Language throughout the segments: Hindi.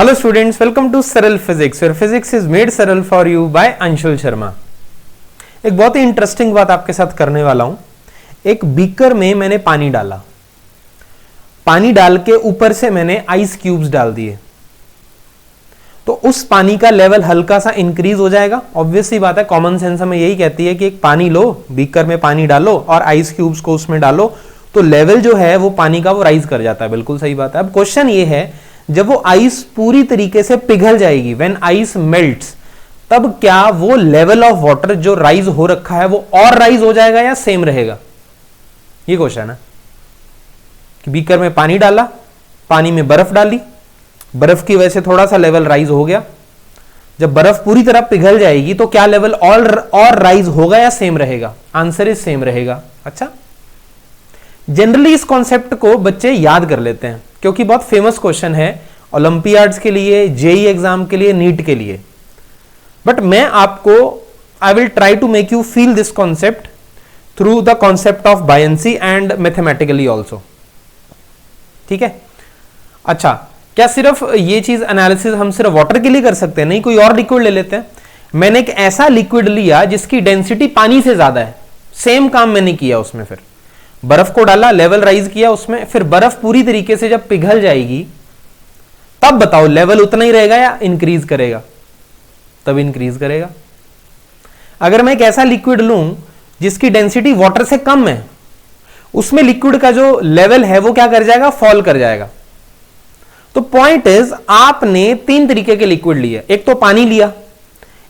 Hello students, welcome to Saral physics. Your physics is made Saral for you by Anshul Sharma. एक बहुत ही इंटरेस्टिंग बात आपके साथ करने वाला हूं। एक बीकर में मैंने पानी डाला, पानी डाल के ऊपर से मैंने आइस क्यूब्स डाल दिए, तो उस पानी का लेवल हल्का सा इंक्रीज हो जाएगा। ऑब्वियस सी बात है, कॉमन सेंस हमें यही कहती है कि एक पानी लो, बीकर में पानी डालो और आइस क्यूब्स को उसमें डालो, तो लेवल जो है वो पानी का वो राइज कर जाता है। बिल्कुल सही बात है। अब क्वेश्चन ये है, जब वो आइस पूरी तरीके से पिघल जाएगी, व्हेन आइस मेल्ट्स, तब क्या वो लेवल ऑफ वाटर जो राइज हो रखा है वो और राइज हो जाएगा या सेम रहेगा? ये क्वेश्चन है कि बीकर में पानी डाला, पानी में बर्फ डाली, बर्फ की वजह से थोड़ा सा लेवल राइज हो गया। जब बर्फ पूरी तरह पिघल जाएगी तो क्या लेवल और राइज होगा या सेम रहेगा? आंसर इज सेम रहेगा। अच्छा, जनरली इस कॉन्सेप्ट को बच्चे याद कर लेते हैं क्योंकि बहुत फेमस क्वेश्चन है ओलंपियाड्स के लिए, जेई एग्जाम के लिए, नीट के लिए। बट मैं आपको I will try to make you feel this concept through the concept of buoyancy and mathematically also. ठीक है? अच्छा, क्या सिर्फ ये चीज एनालिसिस हम सिर्फ वाटर के लिए कर सकते हैं? नहीं, कोई और लिक्विड ले लेते हैं। मैंने एक ऐसा लिक्विड लिया जिसकी डेंसिटी पानी से ज्यादा है, सेम काम मैंने किया उसमें। फिर बर्फ को डाला, लेवल राइज किया उसमें, फिर बर्फ पूरी तरीके से जब पिघल जाएगी तब बताओ लेवल उतना ही रहेगा या इंक्रीज करेगा? तब इंक्रीज करेगा। अगर मैं एक ऐसा लिक्विड लूं जिसकी डेंसिटी वाटर से कम है, उसमें लिक्विड का जो लेवल है वो क्या कर जाएगा? फॉल कर जाएगा। तो पॉइंट इज, आपने तीन तरीके के लिक्विड लिए। एक तो पानी लिया,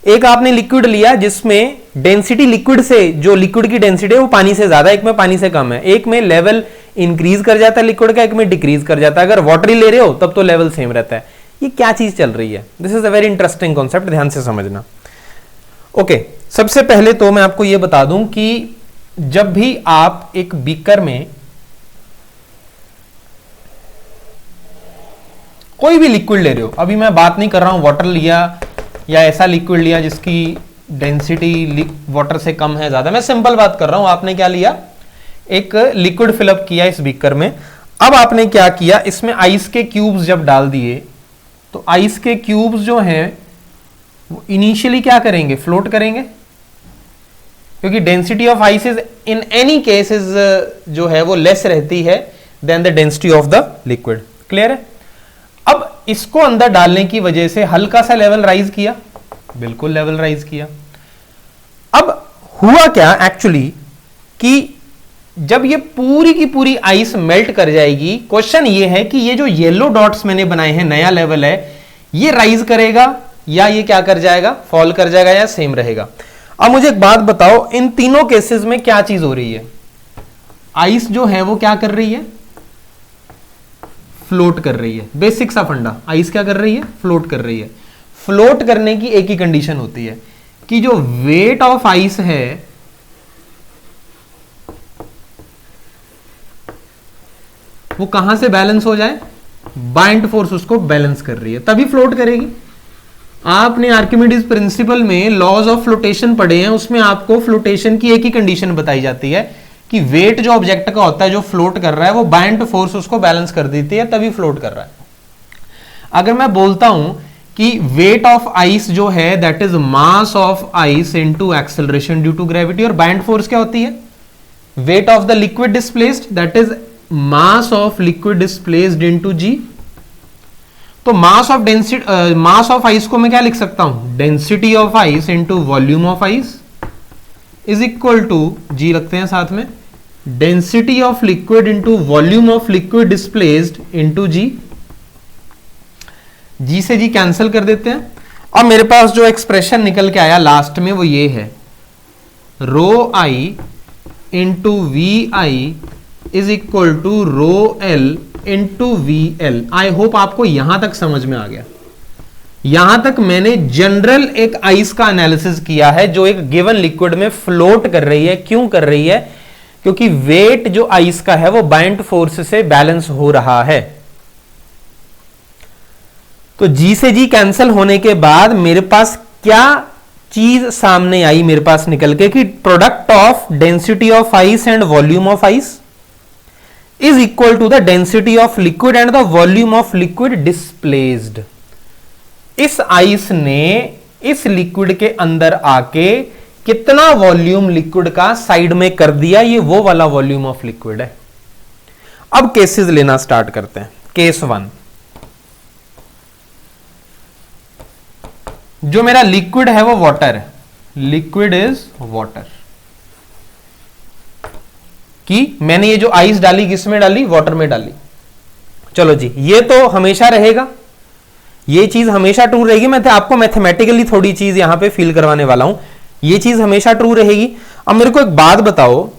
एक आपने लिक्विड लिया जिसमें डेंसिटी लिक्विड से, जो लिक्विड की डेंसिटी है वो पानी से ज्यादा, एक में पानी से कम है। एक में लेवल इंक्रीज कर जाता है लिक्विड का, एक में डिक्रीज कर जाता है। अगर वाटर ही ले रहे हो तब तो लेवल सेम रहता है। ये क्या चीज चल रही है? This is a very interesting concept, ध्यान से समझना। ओके, सबसे पहले तो मैं आपको यह बता दूं कि जब भी आप एक बीकर में कोई भी लिक्विड ले रहे हो, अभी मैं बात नहीं कर रहा हूं वाटर लिया या ऐसा लिक्विड लिया जिसकी डेंसिटी वाटर से कम है, ज्यादा, मैं सिंपल बात कर रहा हूं। आपने क्या लिया? एक लिक्विड फिलअप किया इस बीकर में। अब आपने क्या किया? इसमें आइस के क्यूब्स जब डाल दिए तो आइस के क्यूब्स जो हैं वो इनिशियली क्या करेंगे? फ्लोट करेंगे, क्योंकि density of ice is in any case is जो है वो लेस रहती है then the density of the liquid. Clear है? अब इसको अंदर डालने की वजह से हल्का सा लेवल राइज किया, बिल्कुल लेवल राइज किया। अब हुआ क्या एक्चुअली कि जब ये पूरी की पूरी आइस मेल्ट कर जाएगी, क्वेश्चन ये है कि ये जो येलो डॉट्स मैंने बनाए हैं, नया लेवल है, ये राइज करेगा या ये क्या कर जाएगा? फॉल कर जाएगा या सेम रहेगा? अब मुझे एक बात बताओ, इन तीनों केसेस में क्या चीज हो रही है? आइस जो है वो क्या कर रही है? फ्लोट कर रही है। बेसिक सा फंडा, आइस क्या कर रही है? फ्लोट कर रही है। फ्लोट करने की एक ही कंडीशन होती है कि जो वेट ऑफ आइस है वो कहां से बैलेंस हो जाए? बाइंड फोर्स उसको बैलेंस कर रही है, तभी फ्लोट करेगी। आपने आर्किमिडीज प्रिंसिपल में लॉज ऑफ फ्लोटेशन पढ़े हैं, उसमें आपको फ्लोटेशन की एक ही कंडीशन बताई जाती है कि वेट जो ऑब्जेक्ट का होता है, जो फ्लोट कर रहा है, वो बाइंड फोर्स उसको बैलेंस कर देती है, तभी फ्लोट कर रहा है। अगर मैं बोलता हूं कि वेट ऑफ आइस जो है that is mass of ice into acceleration due to gravity, और बाइंड फोर्स क्या होती है? Weight of the liquid displaced that is mass of liquid displaced into G. तो mass of density, mass of ice को मैं क्या लिख सकता हूं? Density of ice into volume of ice is equal to G, रखते हैं साथ में, density of liquid into volume of liquid displaced into जी। जी से जी कैंसिल कर देते हैं। और मेरे पास जो एक्सप्रेशन निकल के आया लास्ट में वो ये है, rho I into V I is equal to rho L into V L. I hope आपको यहां तक समझ में आ गया। यहां तक मैंने जनरल एक आइस का एनालिसिस किया है जो एक गिवन लिक्विड में फ्लोट कर रही है। क्यों कर रही है? क्योंकि वेट जो आइस का है वो बाइंड फोर्स से बैलेंस हो रहा है। तो जी से जी कैंसिल होने के बाद मेरे पास क्या चीज सामने आई मेरे पास निकल के कि product of density of ice and volume of ice is equal to the density of liquid and the volume of liquid displaced. इस आइस ने इस लिक्विड के अंदर आके कितना वॉल्यूम लिक्विड का साइड में कर दिया, ये वो वाला वॉल्यूम ऑफ लिक्विड है। अब केसेस लेना स्टार्ट करते हैं। केस 1, जो मेरा लिक्विड है वो वाटर है, लिक्विड इज वाटर, कि मैंने ये जो आइस डाली किस में डाली, वाटर में डाली। चलो जी, ये तो हमेशा रहेगा, ये चीज हमेशा ट्रू रहेगी। मैं आपको मैथमेटिकली थोड़ी चीज यहां पे फील करवाने वाला हूं, ये चीज हमेशा ट्रू रहेगी। अब मेरे को एक बात बताओ,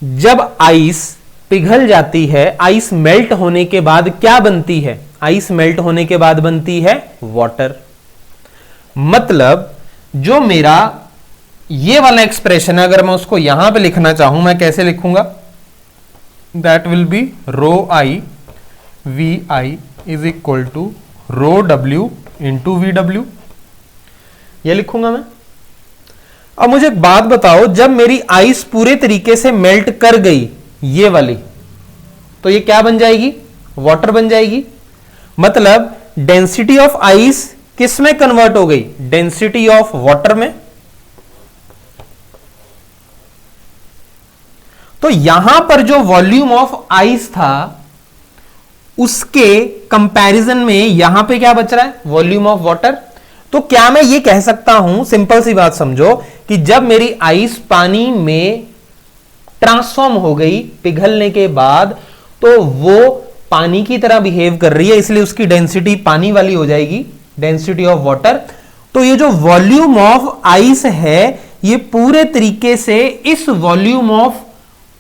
जब आइस पिघल जाती है, आइस मेल्ट होने के बाद क्या बनती है, आइस मेल्ट होने के बाद बनती है वाटर। मतलब जो मेरा ये वाला एक्सप्रेशन है, अगर मैं उसको यहां पे लिखना चाहूं, मैं कैसे लिखूंगा, that will be rho I V I is equal to rho W into V W, ये लिखूंगा मैं। अब मुझे एक बात बताओ, जब मेरी आइस पूरे तरीके से मेल्ट कर गई ये वाली, तो ये क्या बन जाएगी, वाटर बन जाएगी। मतलब डेंसिटी ऑफ आइस किस में कन्वर्ट हो गई, डेंसिटी ऑफ वाटर में। तो यहां पर जो वॉल्यूम ऑफ आइस था उसके कंपैरिजन में यहां पे क्या बच रहा है, वॉल्यूम ऑफ वाटर। तो क्या मैं ये कह सकता हूं, सिंपल सी बात समझो, कि जब मेरी आइस पानी में ट्रांसफॉर्म हो गई पिघलने के बाद, तो वो पानी की तरह बिहेव कर रही है, इसलिए उसकी डेंसिटी पानी वाली हो जाएगी, डेंसिटी ऑफ वाटर। तो ये जो वॉल्यूम ऑफ आइस है ये पूरे तरीके से इस वॉल्यूम ऑफ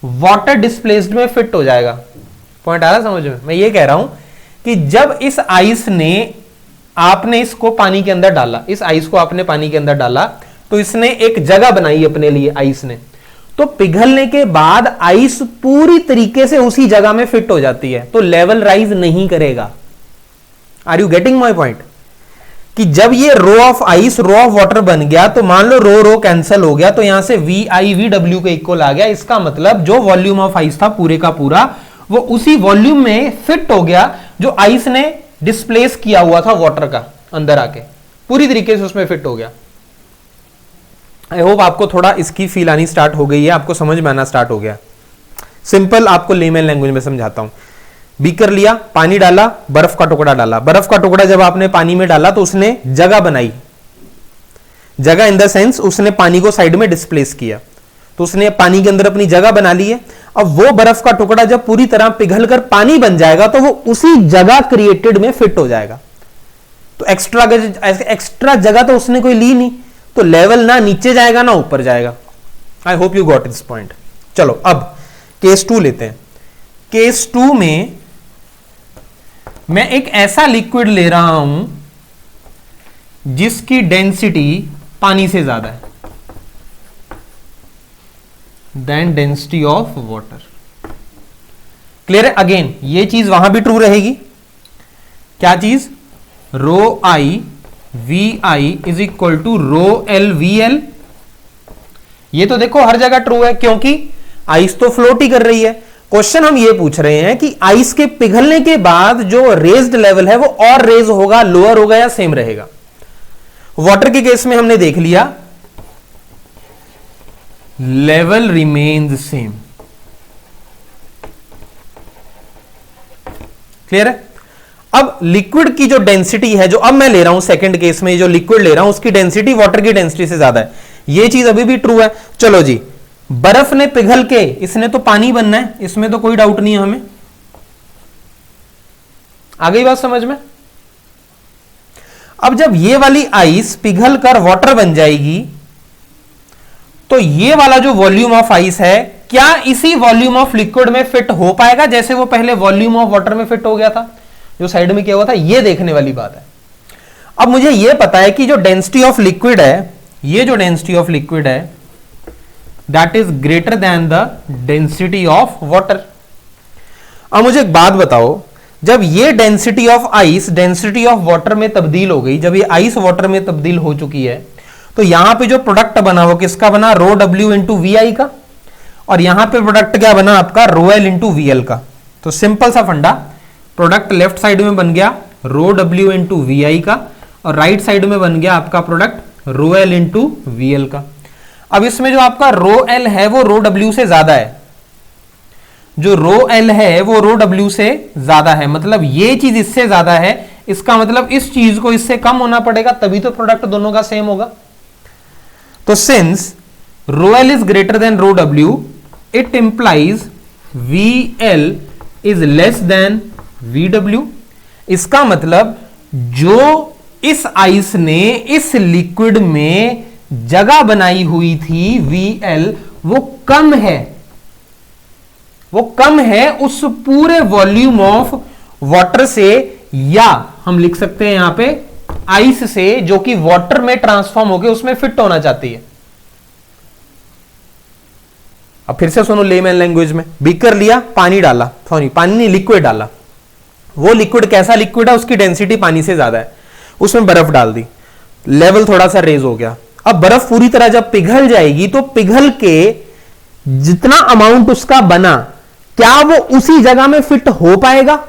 वाटर डिस्प्लेस्ड में फिट हो जाएगा। पॉइंट आ रहा समझ में? मैं ये कह रहा हूं कि जब इस आइस ने, आपने इसको पानी के अंदर डाला, इस आइस को आपने पानी के अंदर डाला, तो इसने एक जगह बनाई अपने लिए आइस ने, तो पिघलने के बाद आइस पूरी तरीके से उसी जगह में फिट हो जाती है, तो लेवल राइज नहीं करेगा। Are you getting my point? कि जब ये rho of ice rho of water बन गया, तो मान लो रो रो कैंसिल हो गया, तो यहां से वी आई वी डब्ल्यू के इक्वल आ गया। इसका मतलब जो वॉल्यूम ऑफ आइस था पूरे का पूरा, वो उसी वॉल्यूम में फिट हो गया जो आइस ने डिस्प्लेस किया हुआ था वाटर का, अंदर आके पूरी तरीके से उसमें फिट हो गया। आई होप आपको थोड़ा इसकी फील आनी स्टार्ट हो गई है, आपको समझ में आना स्टार्ट हो गया। सिंपल आपको लेमन लैंग्वेज में समझाता हूं। बीकर लिया, पानी डाला, बर्फ का टुकड़ा डाला। बर्फ का टुकड़ा जब आपने पानी में डाला तो उसने जगह बनाई, जगह इन द सेंस उसने पानी को साइड में डिस्प्लेस किया, तो उसने पानी के अंदर अपनी जगह बना ली है। अब वो बर्फ का टुकड़ा जब पूरी तरह पिघलकर पानी बन जाएगा तो वो उसी जगह क्रिएटेड में फिट हो जाएगा। तो एक्स्ट्रा जगह तो उसने कोई ली नहीं, तो लेवल ना नीचे जाएगा ना ऊपर जाएगा। I hope you got this point. चलो अब केस 2 लेते हैं। केस 2 में मैं एक ऐसा लिक्विड ले रहा हूं जिसकी डेंसिटी पानी से ज्यादा है then density of water. Clear है? अगेन ये चीज वहां भी ट्रू रहेगी। क्या चीज? Rho I V I is equal to rho L V L. ये तो देखो हर जगह ट्रू है, क्योंकि आइस तो फ्लोट ही कर रही है। क्वेश्चन हम ये पूछ रहे हैं कि आइस के पिघलने के बाद जो रेज्ड लेवल है वो और रेज होगा, लोअर होगा या सेम रहेगा। वाटर के केस में हमने देख लिया लेवल रिमेन्स सेम। क्लियर है? अब लिक्विड की जो डेंसिटी है, जो अब मैं ले रहा हूं सेकंड केस में, जो लिक्विड ले रहा हूं उसकी डेंसिटी वाटर की डेंसिटी से ज्यादा है। ये चीज अभी भी ट्रू है। चलो जी, बर्फ ने पिघल के, इसने तो पानी बनना है, इसमें तो कोई डाउट नहीं है हमें। आ गई बात समझ में? अब जब ये वाली आइस पिघल कर वाटर बन जाएगी, तो ये वाला जो वॉल्यूम ऑफ आइस है, क्या इसी वॉल्यूम ऑफ लिक्विड में फिट हो पाएगा जैसे वो पहले वॉल्यूम ऑफ वाटर में फिट हो गया था, जो साइड में किया हुआ था? ये देखने वाली बात है। अब मुझे ये पता है कि जो डेंसिटी ऑफ लिक्विड है, ये जो डेंसिटी ऑफ लिक्विड है that is greater then the density of water. अब मुझे एक बात बताओ, जब ये density of ice density of water में तब्दील हो गई, जब ये आइस वाटर में तब्दील हो चुकी है, तो यहां पे जो प्रोडक्ट बना वो किसका बना? रो डब्ल्यू इंटू वी आई का। और यहां पे प्रोडक्ट क्या बना आपका? रो एल इंटू वी एल का। तो सिंपल सा फंडा, प्रोडक्ट लेफ्ट साइड में बन गया रो डब्ल्यू इंटू वी आई का, और राइट साइड में बन गया आपका प्रोडक्ट रो एल इंटू वी एल का। अब इसमें जो आपका रो एल है वो रो डब्ल्यू से ज्यादा है, जो रो एल है वो रो डब्ल्यू से ज्यादा है, मतलब ये चीज इससे ज्यादा है, इसका मतलब इस चीज को इससे कम होना पड़ेगा, तभी तो प्रोडक्ट दोनों का सेम होगा। तो since rho L is greater than rho W, it implies V L is less than V W. इसका मतलब जो इस आइस ने इस लिक्विड में जगह बनाई हुई थी वी एल, वो कम है, वो कम है उस पूरे वॉल्यूम ऑफ वाटर से, या हम लिख सकते हैं यहां पे आइस से, जो कि वाटर में ट्रांसफॉर्म होकर उसमें फिट होना चाहती है। अब फिर से सुनो लेमैन लैंग्वेज में, बीकर लिया, पानी डाला, सॉरी पानी नहीं लिक्विड डाला, वो लिक्विड कैसा लिक्विड है, उसकी डेंसिटी पानी से ज्यादा है, उसमें बर्फ डाल दी, लेवल थोड़ा सा रेज हो गया। अब बर्फ पूरी तरह जब पिघल जाएगी तो पिघल के जितना अमाउंट उसका बना, क्या वो उसी जगह में फिट हो पाएगा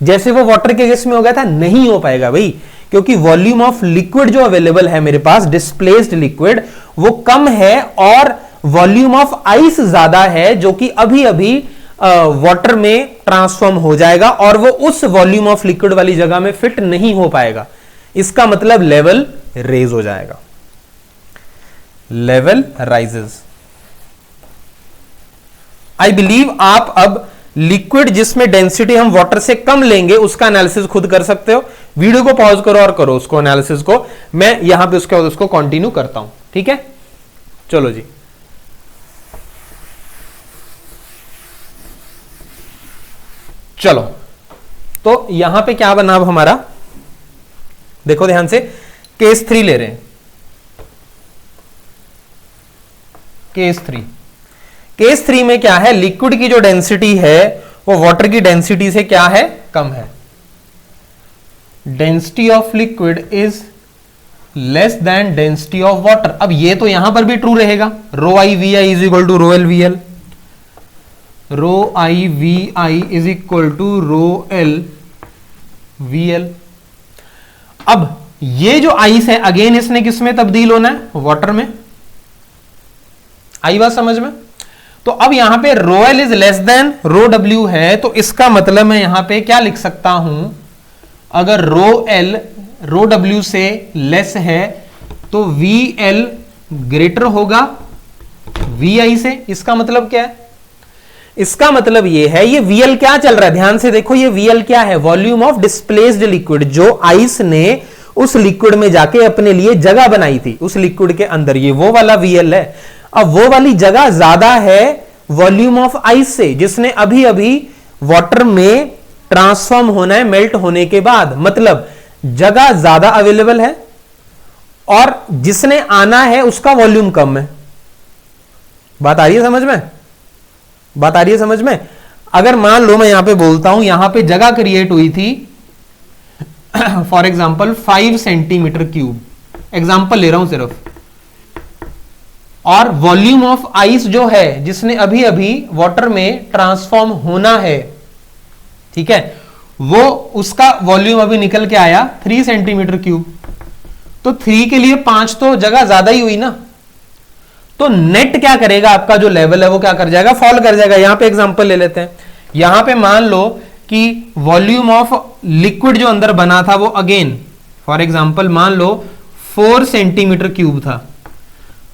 जैसे वो वाटर के केस में हो गया था? नहीं हो पाएगा भाई, क्योंकि वॉल्यूम ऑफ लिक्विड जो अवेलेबल है मेरे पास, डिस्प्लेस्ड लिक्विड, वो कम है और वॉल्यूम ऑफ आइस ज्यादा है, जो कि अभी अभी वाटर में ट्रांसफॉर्म हो जाएगा और वो उस वॉल्यूम ऑफ लिक्विड वाली जगह में फिट नहीं हो पाएगा। इसका मतलब लेवल रेज हो जाएगा, लेवल राइजेस। आई बिलीव आप अब लिक्विड जिसमें डेंसिटी हम वाटर से कम लेंगे उसका एनालिसिस खुद कर सकते हो। वीडियो को पॉज करो और करो उसको एनालिसिस को, मैं यहां पे उसके बाद उसको कंटिन्यू करता हूं, ठीक है? चलो जी, चलो तो यहां पे क्या बना अब हमारा, देखो ध्यान से, केस 3 ले रहे हैं, केस 3। केस 3 में क्या है, लिक्विड की जो डेंसिटी है वो वाटर की डेंसिटी से क्या है, कम है। Density of liquid is less than density of water. अब ये तो यहां पर भी ट्रू रहेगा, rho I V I is equal to rho L V L, rho I V I is equal to rho L V L. अब ये जो आइस है अगेन इसने किस में तब्दील होना है, वाटर में। आई बात समझ में? तो अब यहां पे rho L is less than rho W है, तो इसका मतलब मैं यहां पे क्या लिख सकता हूं, अगर रो एल रो डब्ल्यू से लेस है तो वी एल ग्रेटर होगा वी आई से। इसका मतलब क्या है, इसका मतलब ये है, ये वी एल क्या चल रहा है, ध्यान से देखो, ये वी एल क्या है, वॉल्यूम ऑफ डिस्प्लेस्ड लिक्विड, जो आइस ने उस लिक्विड में जाके अपने लिए जगह बनाई थी उस लिक्विड के अंदर, ये वो वाला वी एल है। अब वो वाली जगह ज्यादा है वॉल्यूम ऑफ आइस से, जिसने अभी अभी वाटर में ट्रांसफॉर्म होना है मेल्ट होने के बाद, मतलब जगह ज्यादा अवेलेबल है और जिसने आना है उसका वॉल्यूम कम है। बात आ रही है समझ में? बात आ रही है समझ में? अगर मान लो मैं यहां पे बोलता हूं, यहां पे जगह क्रिएट हुई थी for example 5 centimetre cube, example ले रहा हूं सिर्फ, और वॉल्यूम ऑफ आइस जो है जिसने अभी अभी वाटर में ट्रांसफॉर्म होना है, ठीक है, वो उसका वॉल्यूम अभी निकल के आया 3 सेंटीमीटर क्यूब, तो 3 के लिए 5 तो जगह ज्यादा ही हुई ना, तो नेट क्या करेगा, आपका जो लेवल है वो क्या कर जाएगा, फॉल कर जाएगा। यहां पे एग्जांपल ले लेते हैं, यहां पे मान लो कि वॉल्यूम ऑफ लिक्विड जो अंदर बना था वो अगेन फॉर एग्जांपल मान लो 4 सेंटीमीटर क्यूब था,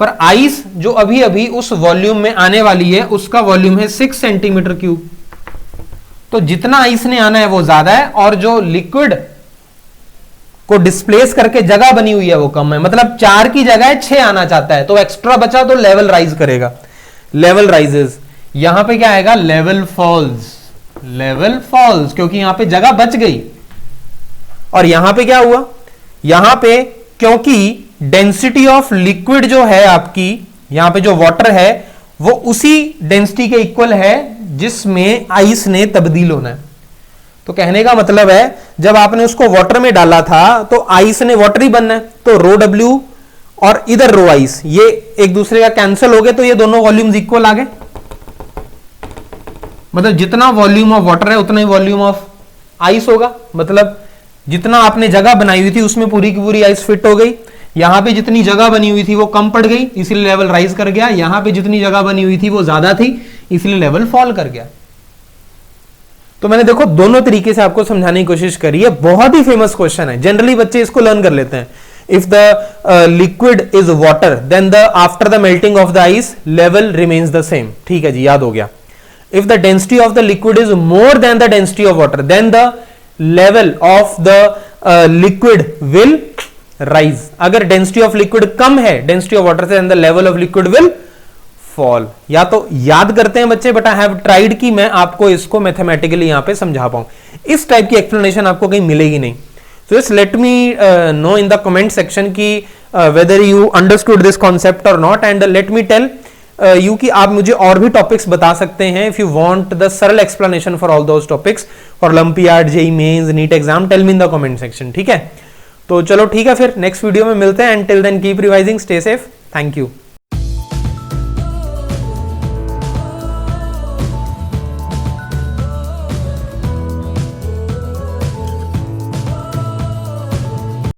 पर आइस जो अभी अभी उस वॉल्यूम में आने वाली है उसका वॉल्यूम है 6 सेंटीमीटर क्यूब। तो जितना आइस ने आना है वो ज्यादा है और जो लिक्विड को डिस्प्लेस करके जगह बनी हुई है वो कम है, मतलब 4 की जगह 6 आना चाहता है, तो एक्स्ट्रा बचा तो लेवल राइज करेगा, लेवल राइजेस। यहां पे क्या आएगा, लेवल फॉल्स, लेवल फॉल्स, क्योंकि यहां पे जगह बच गई। और यहां पे क्या हुआ, यहां पे क्योंकि डेंसिटी ऑफ लिक्विड जो है आपकी, यहां पे जो वाटर है वो उसी डेंसिटी के इक्वल है जिसमें आइस ने तब्दील होना है। तो कहने का मतलब है जब आपने उसको वाटर में डाला था तो आइस ने वाटर ही बनना है, तो रो डब्ल्यू और इधर रो आइस ये एक दूसरे का कैंसिल हो गए, तो ये दोनों वॉल्यूम्स इक्वल आ गए, मतलब जितना वॉल्यूम ऑफ वाटर है उतना ही वॉल्यूम ऑफ आइस होगा, मतलब जितना आपने जगह बनाई हुई थी उसमें पूरी की पूरी आइस फिट हो गई, यहां पे जितनी जगह बनी हुई थी वो कम पड़ गई इसलिए लेवल राइज कर गया, यहां पे जितनी जगह बनी हुई थी वो ज्यादा थी इसलिए लेवल फॉल कर गया। तो मैंने देखो दोनों तरीके से आपको समझाने की कोशिश करी है, बहुत ही फेमस क्वेश्चन है, जनरली बच्चे इसको लर्न कर लेते हैं। If the liquid is water then the after the melting of the ice level remains the same, ठीक है जी, याद हो गया। If the density of the liquid is more than the density of water then the level of the liquid will rise. अगर डेंसिटी ऑफ लिक्विड कम है डेंसिटी ऑफ वाटर से then the level of liquid will fall. या तो याद करते हैं बच्चे, बट आई हैव ट्राइड कि मैं आपको इसको मैथमेटिकली यहां पे समझा पाऊं। इस टाइप की एक्सप्लेनेशन आपको कहीं मिलेगी नहीं। So just let me know in the comment section कि whether you understood this concept और not, and let me tell you कि आप मुझे और भी टॉपिक्स बता सकते हैं। If you want the Saral explanation for all those topics for olympiad, JEE Mains, NEET exam, tell me in the comment section, ठीक है। तो चलो ठीक है, फिर नेक्स्ट वीडियो में मिलते हैं, and till then keep revising, stay safe, thank you.